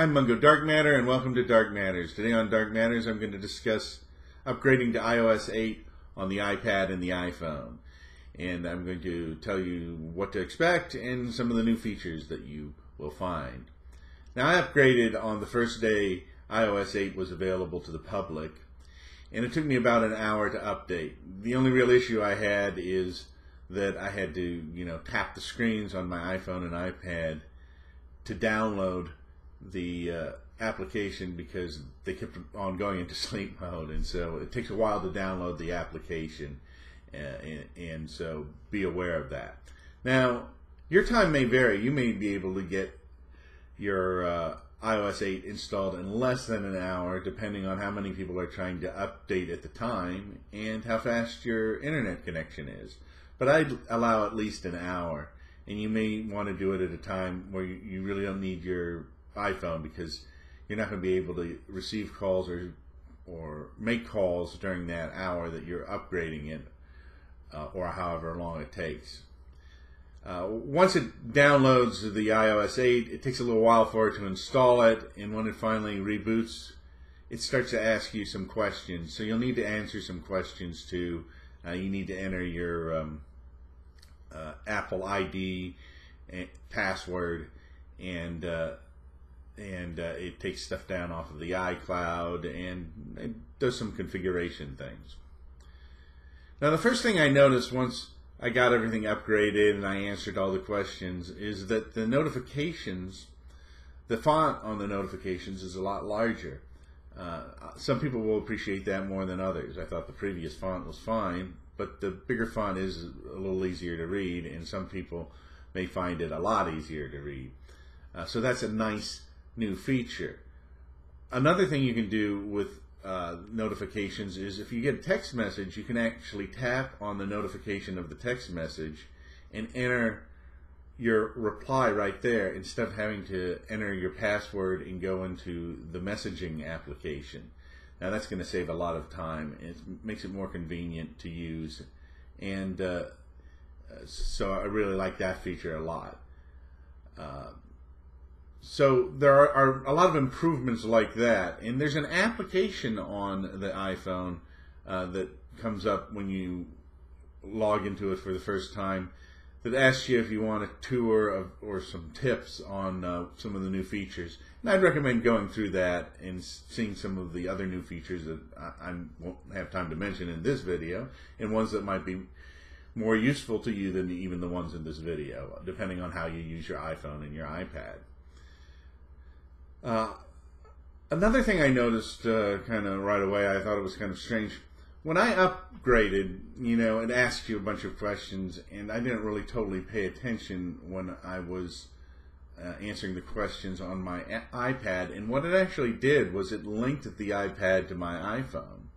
I'm Mungo Darkmatter, and welcome to Dark Matters. Today on Dark Matters, I'm going to discuss upgrading to iOS 8 on the iPad and the iPhone. And I'm going to tell you what to expect and some of the new features that you will find. Now, I upgraded on the first day iOS 8 was available to the public, and it took me about an hour to update. The only real issue I had is that I had to, tap the screens on my iPhone and iPad to download the application because they kept on going into sleep mode, and so it takes a while to download the application, and so be aware of that. Now, your time may vary. You may be able to get your iOS 8 installed in less than an hour, depending on how many people are trying to update at the time and how fast your internet connection is. But I'd allow at least an hour, and you may want to do it at a time where you really don't need your iPhone, because you're not going to be able to receive calls or make calls during that hour that you're upgrading it, or however long it takes. Once it downloads the iOS 8, it takes a little while for it to install it, and when it finally reboots, it starts to ask you some questions. So you'll need to answer some questions too. You need to enter your Apple ID and password, and it takes stuff down off of the iCloud, and it does some configuration things. Now, the first thing I noticed once I got everything upgraded and I answered all the questions is that the notifications, the font on the notifications is a lot larger. Some people will appreciate that more than others. I thought the previous font was fine, but the bigger font is a little easier to read, and some people may find it a lot easier to read. So that's a nice new feature. Another thing you can do with notifications is if you get a text message, you can actually tap on the notification of the text message and enter your reply right there instead of having to enter your password and go into the messaging application. Now, that's going to save a lot of time, and it makes it more convenient to use, and so I really like that feature a lot. So there are a lot of improvements like that, and there's an application on the iPhone that comes up when you log into it for the first time that asks you if you want a tour of, or some tips on some of the new features. And I'd recommend going through that and seeing some of the other new features that I won't have time to mention in this video, and ones that might be more useful to you than even the ones in this video, depending on how you use your iPhone and your iPad. Another thing I noticed kind of right away, I thought it was kind of strange. When I upgraded, it asked you a bunch of questions, and I didn't really totally pay attention when I was answering the questions on my iPad. And what it actually did was it linked the iPad to my iPhone.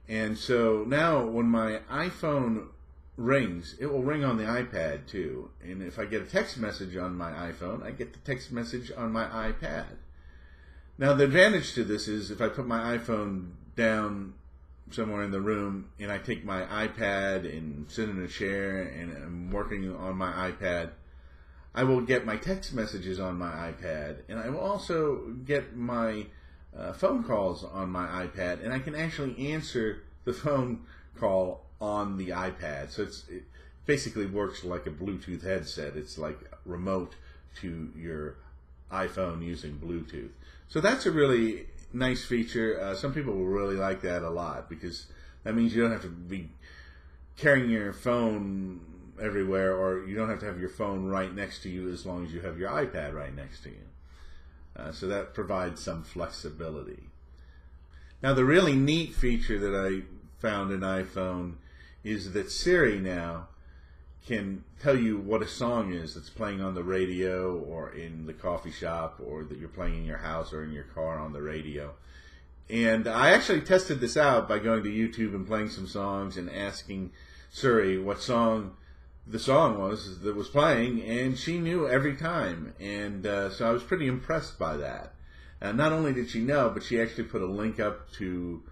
And so now when my iPhone rings, it will ring on the iPad too. And if I get a text message on my iPhone, I get the text message on my iPad. Now, the advantage to this is if I put my iPhone down somewhere in the room and I take my iPad and sit in a chair and I'm working on my iPad, I will get my text messages on my iPad, and I will also get my phone calls on my iPad, and I can actually answer the phone call on the iPad. So it basically works like a Bluetooth headset. It's like remote to your iPhone using Bluetooth. So that's a really nice feature. Some people will really like that a lot, because that means you don't have to be carrying your phone everywhere, or you don't have to have your phone right next to you as long as you have your iPad right next to you. So that provides some flexibility. Now, the really neat feature that I found in iPhone is that Siri now can tell you what a song is that's playing on the radio or in the coffee shop, or that you're playing in your house or in your car on the radio. And I actually tested this out by going to YouTube and playing some songs and asking Siri what song the song was that was playing, and she knew every time. And so I was pretty impressed by that. Not only did she know, but she actually put a link up to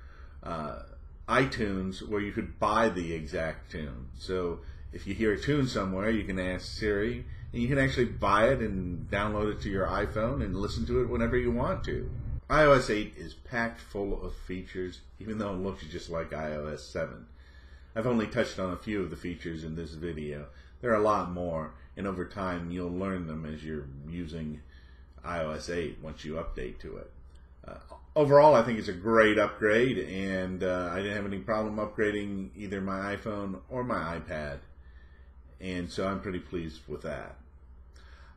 iTunes where you could buy the exact tune. So if you hear a tune somewhere, you can ask Siri, and you can actually buy it and download it to your iPhone and listen to it whenever you want to. iOS 8 is packed full of features, even though it looks just like iOS 7. I've only touched on a few of the features in this video. There are a lot more, and over time you'll learn them as you're using iOS 8 once you update to it. Overall, I think it's a great upgrade, and I didn't have any problem upgrading either my iPhone or my iPad, and so I'm pretty pleased with that.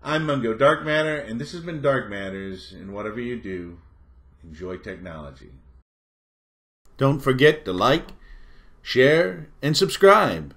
I'm Mungo Darkmatter, and this has been Dark Matters, and whatever you do, enjoy technology. Don't forget to like, share, and subscribe.